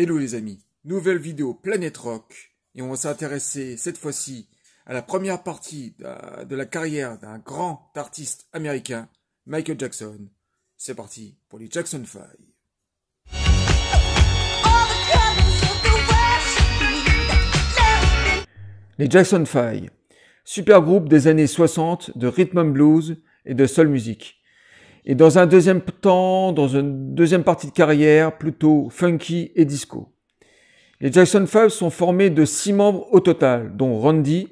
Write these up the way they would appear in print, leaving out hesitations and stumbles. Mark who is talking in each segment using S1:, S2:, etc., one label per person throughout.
S1: Hello les amis, nouvelle vidéo Planète Rock et on va s'intéresser cette fois-ci à la première partie de la carrière d'un grand artiste américain, Michael Jackson. C'est parti pour les Jackson 5. Les Jackson 5, super groupe des années 60 de rhythm and blues et de soul music. Et dans un deuxième temps, dans une deuxième partie de carrière, plutôt funky et disco. Les Jackson 5 sont formés de 6 membres au total, dont Randy,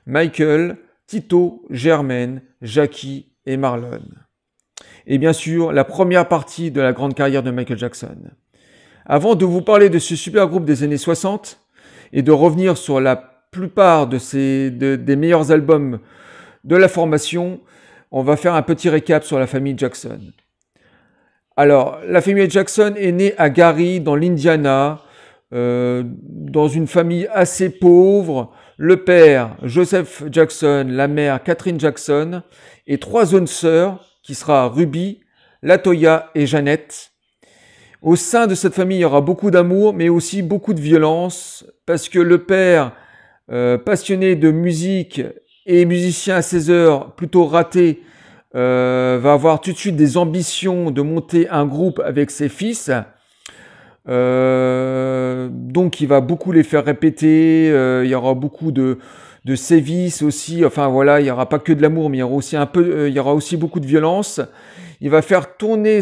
S1: Michael, Tito, Jermaine, Jackie et Marlon. Et bien sûr, la première partie de la grande carrière de Michael Jackson. Avant de vous parler de ce super groupe des années 60 et de revenir sur la plupart des meilleurs albums de la formation, on va faire un petit récap sur la famille Jackson. Alors, la famille Jackson est née à Gary, dans l'Indiana, dans une famille assez pauvre. Le père, Joseph Jackson, la mère, Catherine Jackson, et 3 jeunes sœurs, qui sera Ruby, Latoya et Jeannette. Au sein de cette famille, il y aura beaucoup d'amour, mais aussi beaucoup de violence, parce que le père, passionné de musique et musicien à 16 heures, plutôt raté, va avoir tout de suite des ambitions de monter un groupe avec ses fils. Donc il va beaucoup les faire répéter, il y aura beaucoup de sévices aussi, enfin voilà, il n'y aura pas que de l'amour, mais il y aura aussi il y aura aussi beaucoup de violence. Il va faire tourner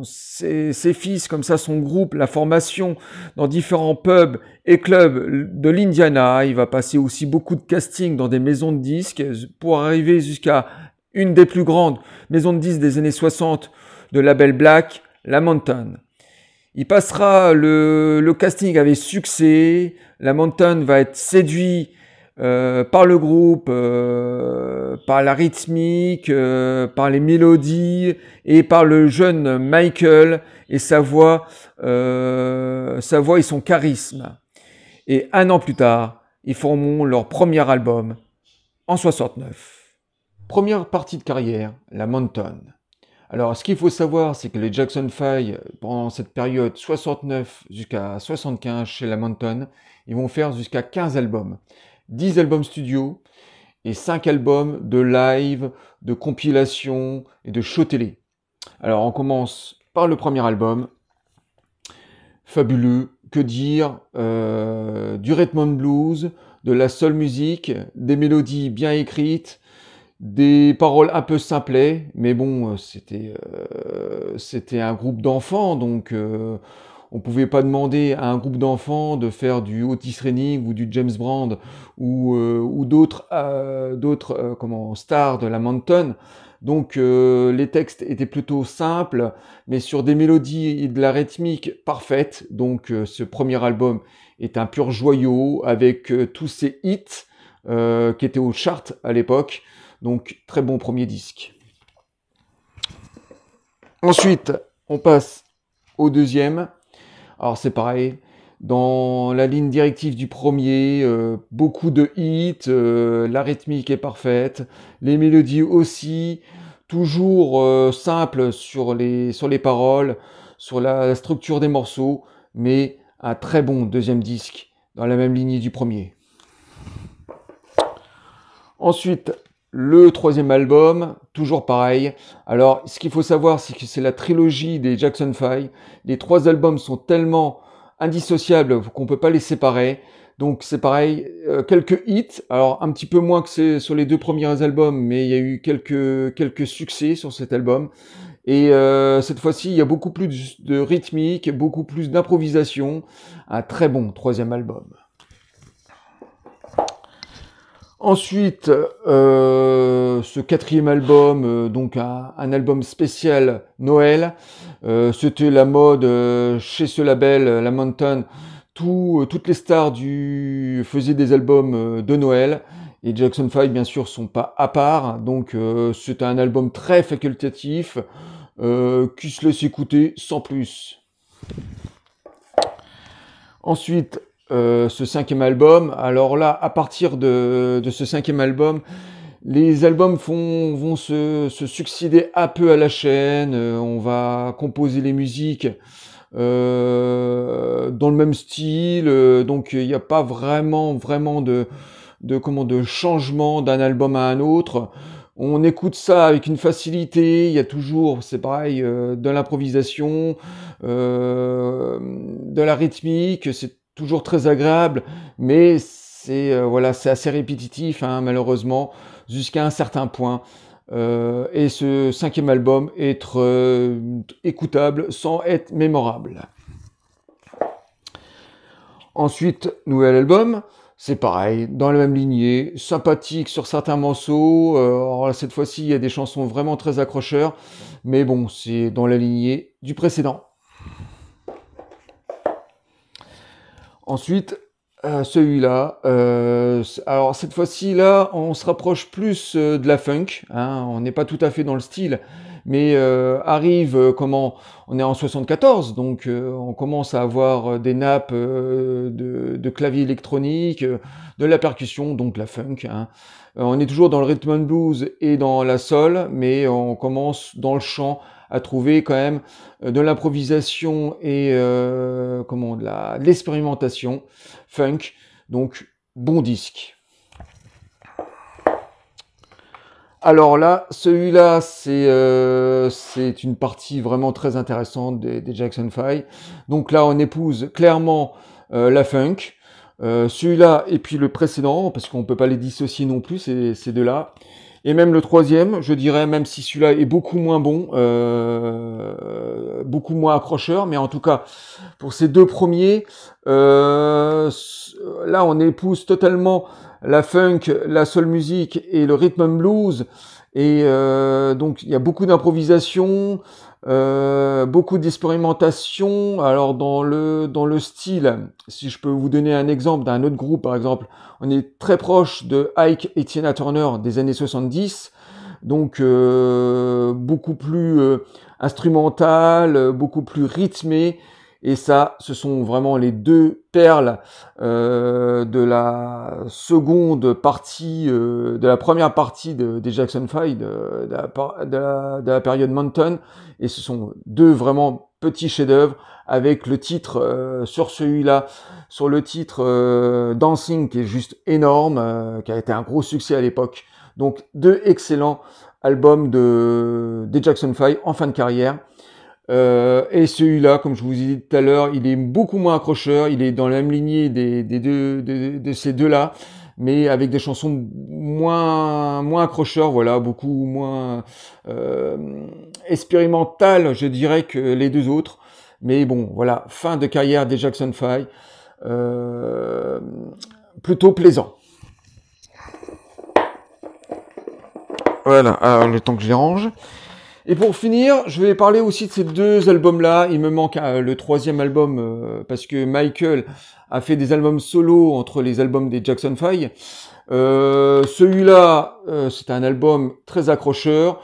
S1: ses fils, comme ça, son groupe, la formation, dans différents pubs et clubs de l'Indiana. Il va passer aussi beaucoup de casting dans des maisons de disques pour arriver jusqu'à une des plus grandes maisons de disques des années 60 de label Black, la Mountain. Il passera le casting avec succès. La Mountain va être séduit par le groupe, par la rythmique, par les mélodies et par le jeune Michael et sa voix et son charisme. Et 1 an plus tard, ils formeront leur premier album en 69. Première partie de carrière, la Mountain. Alors, ce qu'il faut savoir, c'est que les Jackson 5, pendant cette période 69 jusqu'à 75 chez la Mountain, ils vont faire jusqu'à 15 albums. 10 albums studio et 5 albums de live, de compilation et de show télé. Alors, on commence par le premier album. Fabuleux, que dire, du rhythm and blues, de la soul music, des mélodies bien écrites, des paroles un peu simplet, mais bon, c'était un groupe d'enfants, donc on pouvait pas demander à un groupe d'enfants de faire du Otis Redding ou du James Brown ou d'autres stars de la Mountain. Donc les textes étaient plutôt simples, mais sur des mélodies et de la rythmique parfaite. Donc ce premier album est un pur joyau avec tous ces hits qui étaient aux charts à l'époque. Donc, très bon premier disque. Ensuite, on passe au deuxième. Alors, c'est pareil. Dans la ligne directive du premier, beaucoup de hits, la rythmique est parfaite, les mélodies aussi, toujours simples sur les paroles, sur la structure des morceaux, mais un très bon deuxième disque dans la même lignée du premier. Ensuite, le troisième album, toujours pareil. Alors, ce qu'il faut savoir, c'est que c'est la trilogie des Jackson 5. Les 3 albums sont tellement indissociables qu'on ne peut pas les séparer. Donc, c'est pareil, quelques hits. Alors, un petit peu moins que sur les 2 premiers albums, mais il y a eu quelques succès sur cet album. Et cette fois-ci, il y a beaucoup plus de rythmique, beaucoup plus d'improvisation. Un très bon troisième album. Ensuite, ce 4e album, donc un album spécial Noël, c'était la mode chez ce label, la Mountain. Toutes les stars faisaient des albums de Noël, et Jackson 5 bien sûr sont pas à part, donc c'est un album très facultatif qui se laisse écouter sans plus. Ensuite, ce 5e album, alors là, à partir de ce 5e album, les albums vont se succéder un peu à la chaîne, on va composer les musiques dans le même style, donc il n'y a pas vraiment de changement d'un album à un autre. On écoute ça avec une facilité, il y a toujours, c'est pareil, de l'improvisation, de la rythmique, c'est toujours très agréable, mais c'est voilà, c'est assez répétitif, hein, malheureusement, jusqu'à un certain point. Et ce 5e album est écoutable sans être mémorable. Ensuite, nouvel album, c'est pareil, dans la même lignée, sympathique sur certains morceaux. Alors là, cette fois-ci, il y a des chansons vraiment très accrocheurs, mais bon, c'est dans la lignée du précédent. Ensuite, celui-là, alors cette fois-ci là, on se rapproche plus de la funk, hein, on n'est pas tout à fait dans le style, mais arrive comment, on est en 74, donc on commence à avoir des nappes de clavier électronique, de la percussion, donc la funk, hein. On est toujours dans le rhythm and blues et dans la soul, mais on commence dans le chant à trouver quand même de l'improvisation et de l'expérimentation funk. Donc bon disque. Alors là, celui-là, c'est une partie vraiment très intéressante des Jackson 5. Donc là, on épouse clairement la funk. Celui-là et puis le précédent, parce qu'on ne peut pas les dissocier non plus, ces deux-là. Et même le troisième, je dirais, même si celui-là est beaucoup moins bon, beaucoup moins accrocheur, mais en tout cas, pour ces deux premiers, là, on épouse totalement la funk, la soul music et le rhythm and blues. Et donc, il y a beaucoup d'improvisation, beaucoup d'expérimentation. Alors, dans le style, si je peux vous donner un exemple d'un autre groupe, par exemple, on est très proche de Ike et Tina Turner des années 70, donc beaucoup plus instrumental, beaucoup plus rythmé, et ça, ce sont vraiment les deux perles de la seconde partie, de la première partie des Jackson 5, de la période Mountain, et ce sont deux vraiment petits chefs-d'œuvre, avec le titre sur celui-là, sur le titre Dancing, qui est juste énorme, qui a été un gros succès à l'époque. Donc deux excellents albums des Jackson 5 en fin de carrière. Et celui-là, comme je vous ai dit tout à l'heure, il est beaucoup moins accrocheur, il est dans la même lignée de ces deux-là, mais avec des chansons moins accrocheurs, voilà, beaucoup moins expérimentales, je dirais, que les deux autres. Mais bon, voilà, fin de carrière des Jackson 5, plutôt plaisant. Voilà, alors le temps que je les range. Et pour finir, je vais parler aussi de ces deux albums-là. Il me manque le troisième album, parce que Michael a fait des albums solo entre les albums des Jackson 5. Celui-là, c'est un album très accrocheur,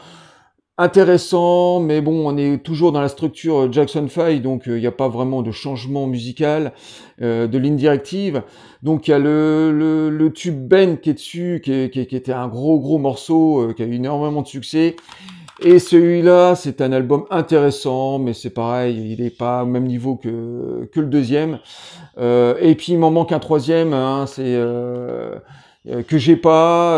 S1: intéressant, mais bon, on est toujours dans la structure Jackson 5, donc il n'y a pas vraiment de changement musical, de ligne directive. Donc il y a le tube Ben qui est dessus, qui était un gros morceau, qui a eu énormément de succès. Et celui-là, c'est un album intéressant, mais c'est pareil, il n'est pas au même niveau que le deuxième. Et puis il m'en manque un troisième, hein, c'est que j'ai pas,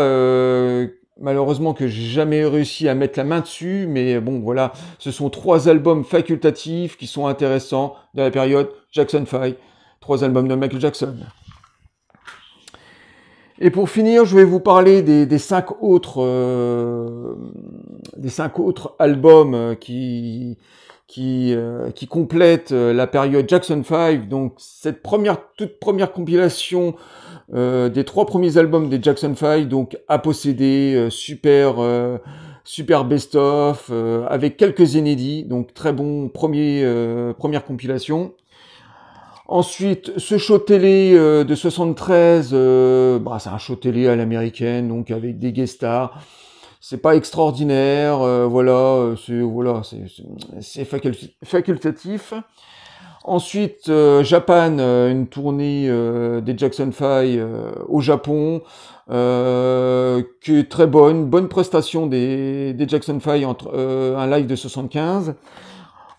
S1: malheureusement que j'ai jamais réussi à mettre la main dessus, mais bon voilà, ce sont trois albums facultatifs qui sont intéressants de la période Jackson 5, trois albums de Michael Jackson. Et pour finir, je vais vous parler des cinq autres albums qui complètent la période Jackson 5. Donc cette toute première compilation des trois premiers albums des Jackson 5, donc à posséder, super best-of, avec quelques inédits, donc très bon première compilation. Ensuite, ce show télé de 73, c'est un show télé à l'américaine, donc avec des guest stars. C'est pas extraordinaire, c'est facultatif. Ensuite, Japan, une tournée des Jackson 5 au Japon, qui est très bonne prestation des Jackson 5 entre un live de 75.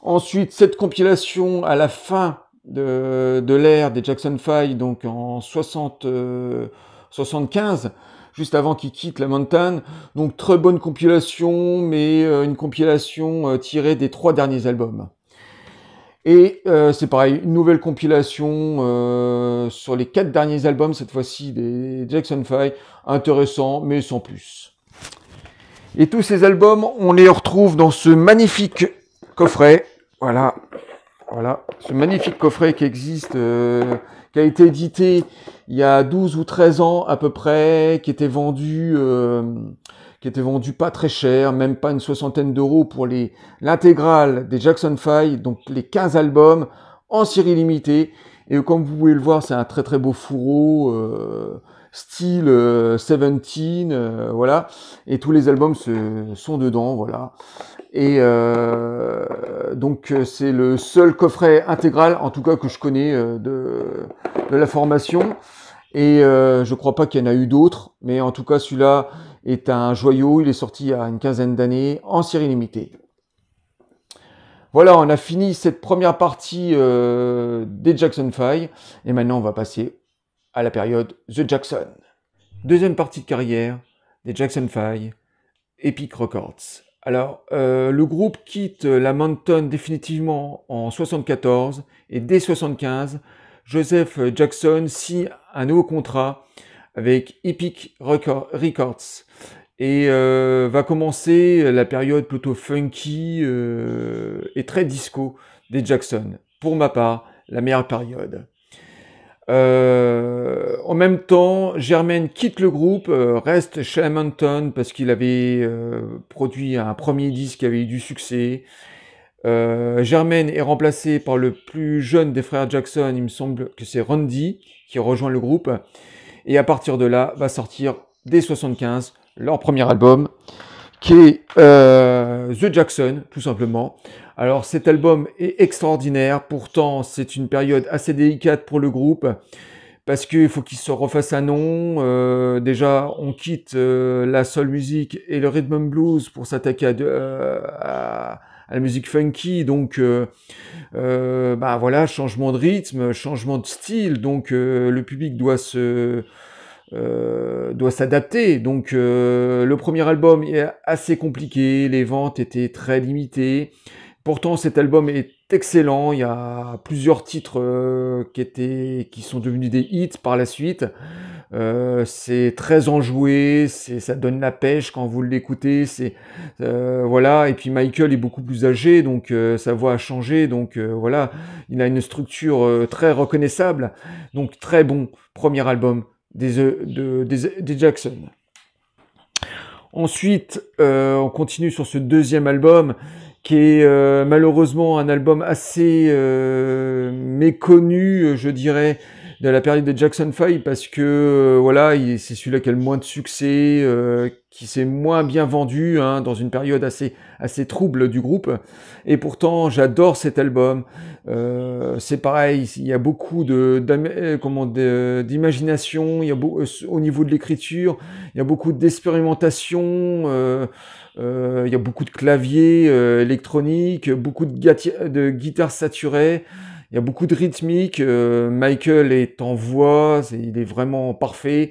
S1: Ensuite, cette compilation à la fin de l'ère des Jackson 5, donc en 75, juste avant qu'ils quittent la Mountain. Donc très bonne compilation, mais une compilation tirée des 3 derniers albums. Et c'est pareil, une nouvelle compilation sur les 4 derniers albums, cette fois-ci des Jackson 5, intéressant, mais sans plus. Et tous ces albums, on les retrouve dans ce magnifique coffret. Voilà, ce magnifique coffret qui existe, qui a été édité il y a 12 ou 13 ans à peu près, qui était vendu pas très cher, même pas une soixantaine d'euros pour l'intégrale des Jackson 5, donc les 15 albums en série limitée. Et comme vous pouvez le voir, c'est un très très beau fourreau, style 17, voilà. Et tous les albums sont dedans, voilà. Et donc c'est le seul coffret intégral, en tout cas que je connais de la formation. Et je crois pas qu'il y en a eu d'autres, mais en tout cas celui-là est un joyau. Il est sorti il y a une quinzaine d'années en série limitée. Voilà, on a fini cette première partie des Jackson 5 et maintenant on va passer à la période The Jackson. Deuxième partie de carrière des Jackson 5, Epic Records. Alors, le groupe quitte la Mountain définitivement en 74 et dès 75, Joseph Jackson signe un nouveau contrat avec Epic Records et va commencer la période plutôt funky et très disco des Jackson. Pour ma part, la meilleure période. En même temps, Jermaine quitte le groupe, reste chez la Mountain parce qu'il avait produit un premier disque qui avait eu du succès. Jermaine est remplacé par le plus jeune des frères Jackson, il me semble que c'est Randy qui rejoint le groupe. Et à partir de là, va sortir dès 75 leur premier album, qui est The Jackson, tout simplement. Alors cet album est extraordinaire, pourtant c'est une période assez délicate pour le groupe, parce qu'il faut qu'il se refasse un nom. Déjà, on quitte la soul music et le rhythm and blues pour s'attaquer à la musique funky, donc bah voilà, changement de rythme, changement de style, donc le public doit s'adapter. Donc le premier album est assez compliqué, les ventes étaient très limitées. Pourtant cet album est excellent, il y a plusieurs titres qui sont devenus des hits par la suite. C'est très enjoué, ça donne la pêche quand vous l'écoutez. Voilà. Et puis Michael est beaucoup plus âgé, donc sa voix a changé, donc voilà, il a une structure très reconnaissable. Donc très bon premier album des Jackson. Ensuite, on continue sur ce deuxième album qui est malheureusement un album assez méconnu, je dirais, de la période des Jackson 5 parce que voilà, c'est celui-là qui a le moins de succès, qui s'est moins bien vendu hein, dans une période assez trouble du groupe. Et pourtant, j'adore cet album. C'est pareil, il y a beaucoup d'imagination, il y a au niveau de l'écriture, il y a beaucoup d'expérimentation. Il y a beaucoup de claviers électroniques, beaucoup de guitares saturées. Il y a beaucoup de rythmique. Michael est en voix, il est vraiment parfait.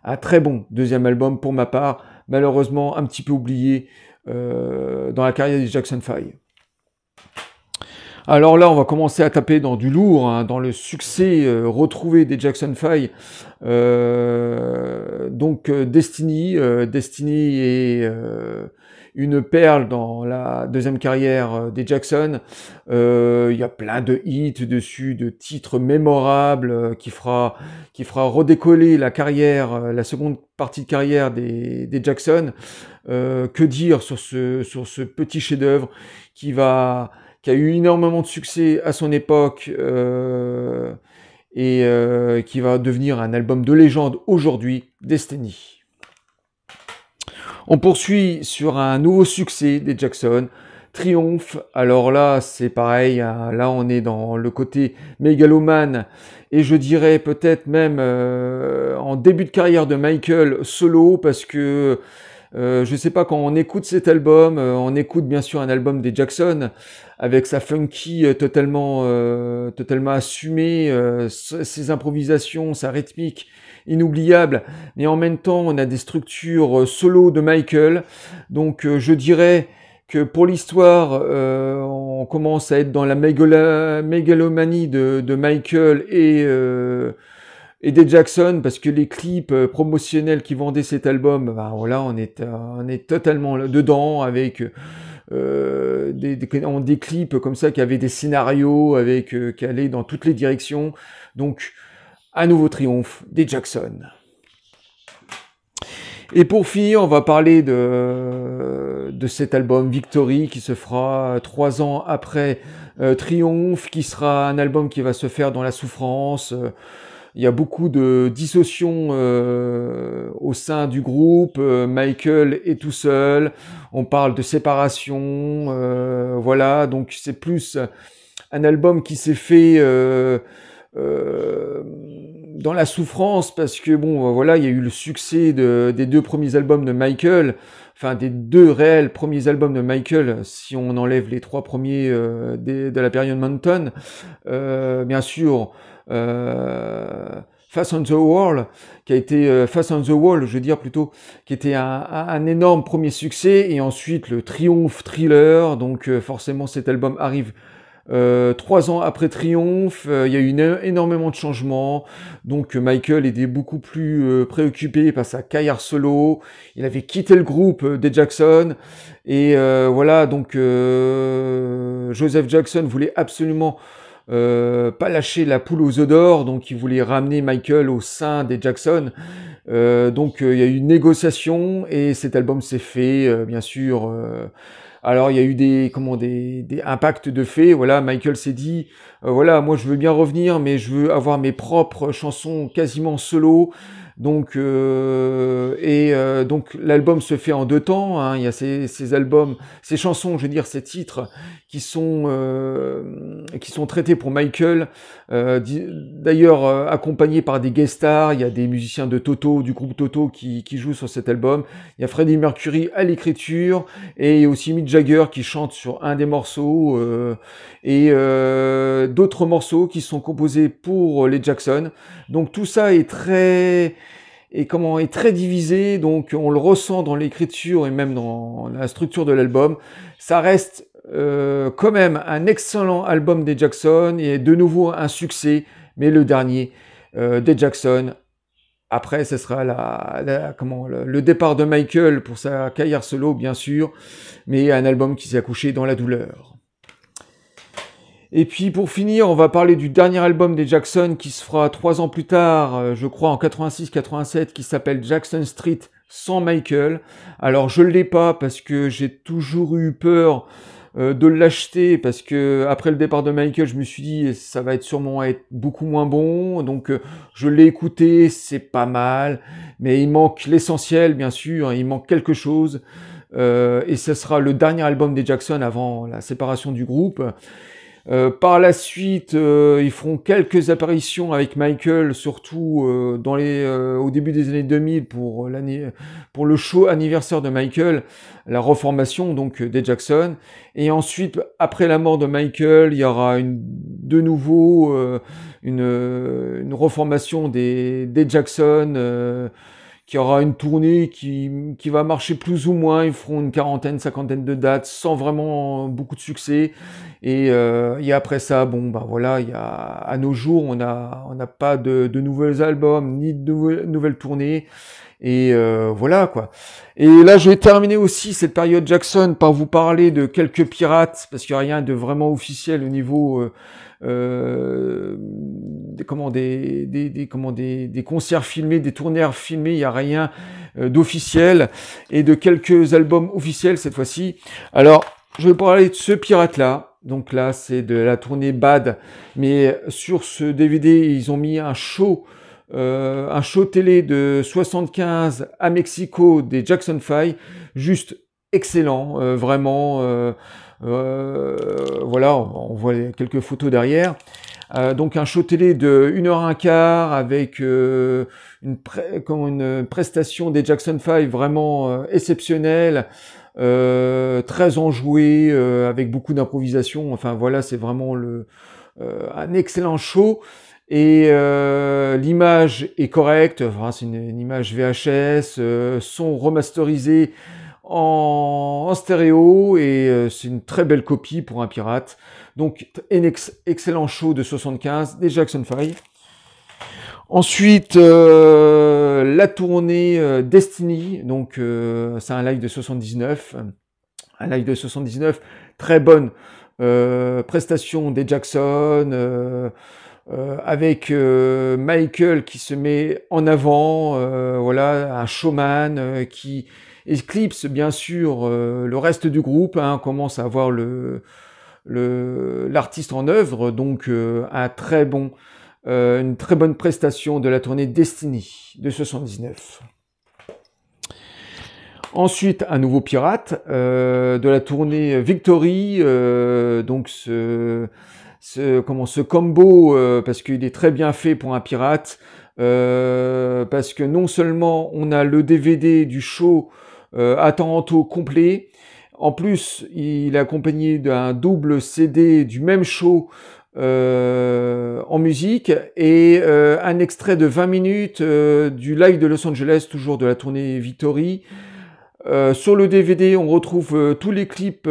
S1: Un très bon deuxième album pour ma part, malheureusement un petit peu oublié dans la carrière des Jackson 5. Alors là, on va commencer à taper dans du lourd, hein, dans le succès retrouvé des Jackson 5. Donc Destiny est une perle dans la deuxième carrière des Jackson. Il y a plein de hits dessus, de titres mémorables qui fera redécoller la carrière, la seconde partie de carrière des Jackson. Que dire sur ce petit chef-d'œuvre qui a eu énormément de succès à son époque et qui va devenir un album de légende aujourd'hui, Destiny. On poursuit sur un nouveau succès des Jackson, Triomphe. Alors là, c'est pareil, hein, là on est dans le côté mégalomane et je dirais peut-être même en début de carrière de Michael solo parce que Je sais pas, quand on écoute cet album, on écoute bien sûr un album des Jackson avec sa funky totalement assumée, ses improvisations, sa rythmique inoubliable, mais en même temps on a des structures solo de Michael. Donc je dirais que pour l'histoire, on commence à être dans la mégalomanie de Michael et des Jackson, parce que les clips promotionnels qui vendaient cet album, ben voilà, on est totalement dedans, avec des clips comme ça qui avaient des scénarios, qui allaient dans toutes les directions. Donc, un nouveau triomphe des Jackson. Et pour finir, on va parler de cet album Victory, qui se fera 3 ans après Triomphe, qui sera un album qui va se faire dans la souffrance. Il y a beaucoup de dissociation au sein du groupe. Michael est tout seul. On parle de séparation. Voilà, donc c'est plus un album qui s'est fait dans la souffrance, parce que bon, voilà, il y a eu le succès des 2 premiers albums de Michael. Enfin, des 2 réels premiers albums de Michael, si on enlève les 3 premiers de la période Mountain. Bien sûr, Face on the Wall, Face on the Wall, je veux dire plutôt, qui était un énorme premier succès, et ensuite le Triomphe Thriller. Donc forcément cet album arrive 3 ans après Triomphe. Il y a eu énormément de changements. Donc Michael était beaucoup plus préoccupé par sa carrière solo. Il avait quitté le groupe des Jackson, et voilà, donc Joseph Jackson voulait absolument pas lâcher la poule aux œufs d'or, donc il voulait ramener Michael au sein des Jackson. Donc il y a eu une négociation, et cet album s'est fait, bien sûr. Alors il y a eu des impacts de fait. Voilà, Michael s'est dit, voilà, moi je veux bien revenir, mais je veux avoir mes propres chansons quasiment solo. Donc donc l'album se fait en 2 temps, hein. Il y a ces albums, ces chansons, je veux dire ces titres qui sont traités pour Michael, d'ailleurs accompagnés par des guest stars. Il y a des musiciens de Toto, du groupe Toto, qui jouent sur cet album. Il y a Freddie Mercury à l'écriture, et il y a aussi Mick Jagger qui chante sur un des morceaux, et d'autres morceaux qui sont composés pour les Jackson. Donc tout ça est très divisé, donc on le ressent dans l'écriture et même dans la structure de l'album. Ça reste quand même un excellent album des Jackson, et de nouveau un succès, mais le dernier des Jackson. Après, ce sera le départ de Michael pour sa carrière solo, bien sûr, mais un album qui s'est accouché dans la douleur. Et puis pour finir, on va parler du dernier album des Jackson, qui se fera 3 ans plus tard, je crois en 86-87, qui s'appelle Jackson Street sans Michael. Alors je ne l'ai pas parce que j'ai toujours eu peur de l'acheter, parce que après le départ de Michael, je me suis dit ça va sûrement être beaucoup moins bon. Donc je l'ai écouté, c'est pas mal, mais il manque l'essentiel, bien sûr, il manque quelque chose. Et ce sera le dernier album des Jackson avant la séparation du groupe. Par la suite, ils feront quelques apparitions avec Michael, surtout au début des années 2000 pour le show anniversaire de Michael, la reformation donc des Jackson. Et ensuite, après la mort de Michael, il y aura de nouveau une reformation des Jackson, qui aura une tournée qui va marcher plus ou moins. Ils feront une 40-50 de dates sans vraiment beaucoup de succès. Et après ça, bon, bah voilà, à nos jours, on n'a pas de nouveaux albums, ni de nouvelles tournées. Et voilà, quoi. Et là, je vais terminer aussi cette période Jackson par vous parler de quelques pirates, parce qu'il n'y a rien de vraiment officiel au niveau des concerts filmés, des tournaires filmés. Il n'y a rien d'officiel, et de quelques albums officiels cette fois-ci. Alors, je vais parler de ce pirate-là. Donc là, c'est de la tournée Bad, mais sur ce DVD, ils ont mis un show télé de 75 à Mexico des Jackson 5, juste excellent, vraiment. Voilà, on voit quelques photos derrière. Donc un show télé de 1h15 avec une prestation des Jackson 5 vraiment exceptionnelle, très enjouée, avec beaucoup d'improvisation. Enfin voilà, c'est vraiment un excellent show. Et l'image est correcte, enfin, c'est une image VHS, son remasterisé en stéréo, et c'est une très belle copie pour un pirate. Donc excellent show de 75 des Jackson 5. Ensuite, la tournée Destiny, donc c'est un live de 79. Un live de 79, très bonne prestation des Jackson, avec Michael qui se met en avant, voilà, un showman qui éclipse bien sûr le reste du groupe, hein, commence à avoir l'artiste en œuvre, donc une très bonne prestation de la tournée Destiny de 79. Ensuite, un nouveau pirate de la tournée Victory, donc ce combo, parce qu'il est très bien fait pour un pirate, parce que non seulement on a le DVD du show à Toronto complet, en plus il est accompagné d'un double CD du même show en musique, et un extrait de 20 minutes du live de Los Angeles, toujours de la tournée Victory. Sur le DVD, on retrouve tous les clips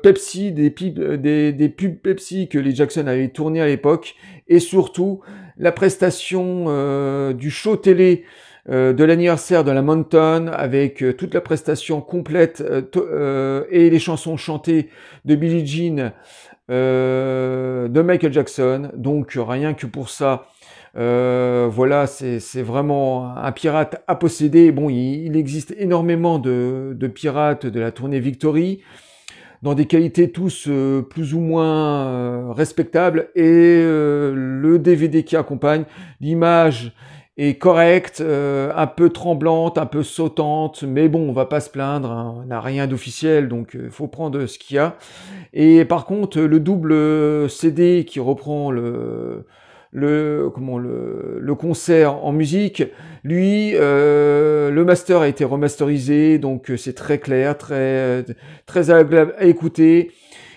S1: Pepsi, des pubs Pepsi que les Jackson avaient tourné à l'époque, et surtout la prestation du show télé de l'anniversaire de la Mountain, avec toute la prestation complète et les chansons chantées de Billie Jean, de Michael Jackson. Donc rien que pour ça, voilà, c'est vraiment un pirate à posséder. Bon, il existe énormément de pirates de la tournée Victory, dans des qualités tous plus ou moins respectables, et le DVD qui accompagne, l'image est correcte, un peu tremblante, un peu sautante, mais bon, on va pas se plaindre, hein, on n'a rien d'officiel, donc faut prendre ce qu'il y a. Et par contre, le double CD qui reprend le concert en musique, lui, le master a été remasterisé, donc c'est très clair, très agréable à écouter.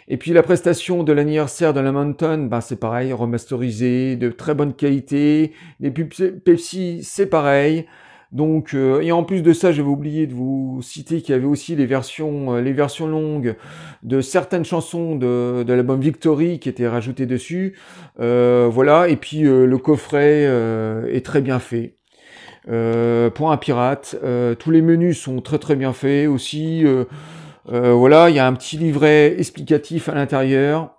S1: Et puis la prestation de l'anniversaire de la Mountain, ben c'est pareil, remasterisé, de très bonne qualité. Les pubs Pepsi, c'est pareil. Donc, et en plus de ça, j'avais oublié de vous citer qu'il y avait aussi les versions longues de certaines chansons de l'album Victory qui étaient rajoutées dessus. Voilà, et puis le coffret est très bien fait. Pour un pirate, tous les menus sont très très bien faits aussi. Voilà, il y a un petit livret explicatif à l'intérieur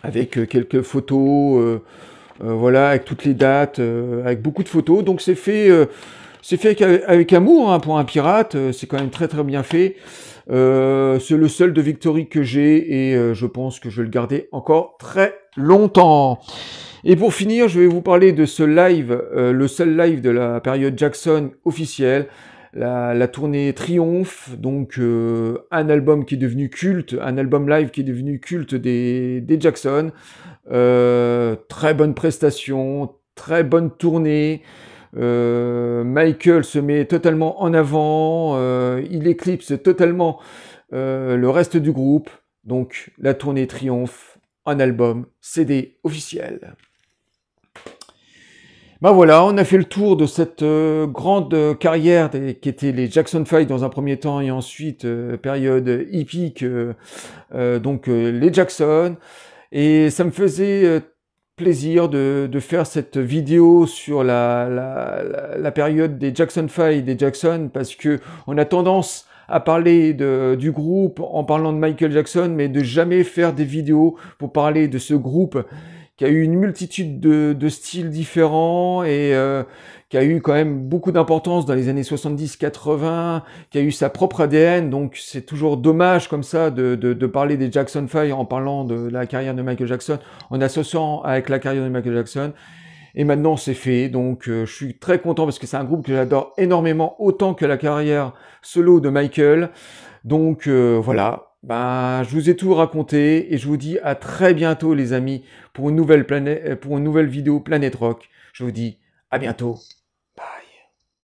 S1: avec quelques photos, voilà, avec toutes les dates, avec beaucoup de photos. Donc c'est fait avec amour, hein, pour un pirate. C'est quand même très très bien fait. C'est le seul de Victory que j'ai, et je pense que je vais le garder encore très longtemps. Et pour finir, je vais vous parler de ce live, le seul live de la période Jackson officielle, la tournée Triomphe, donc un album qui est devenu culte, un album live qui est devenu culte des Jackson. Très bonne prestation, très bonne tournée. Michael se met totalement en avant, il éclipse totalement le reste du groupe. Donc la tournée Triomphe, un album CD officiel. Ben voilà, on a fait le tour de cette grande carrière qui était les Jackson 5 dans un premier temps, et ensuite période hippique, donc les Jackson. Et ça me faisait plaisir de faire cette vidéo sur la période des Jackson 5 et des Jackson, parce que on a tendance à parler du groupe en parlant de Michael Jackson, mais de jamais faire des vidéos pour parler de ce groupe qui a eu une multitude de styles différents, et qui a eu quand même beaucoup d'importance dans les années 70-80, qui a eu sa propre ADN. Donc c'est toujours dommage comme ça de parler des Jackson 5 en parlant de la carrière de Michael Jackson, en associant avec la carrière de Michael Jackson. Et maintenant c'est fait, donc je suis très content, parce que c'est un groupe que j'adore énormément, autant que la carrière solo de Michael. Donc voilà, je vous ai tout raconté et je vous dis à très bientôt les amis pour une nouvelle vidéo Planète Rock. Je vous dis à bientôt.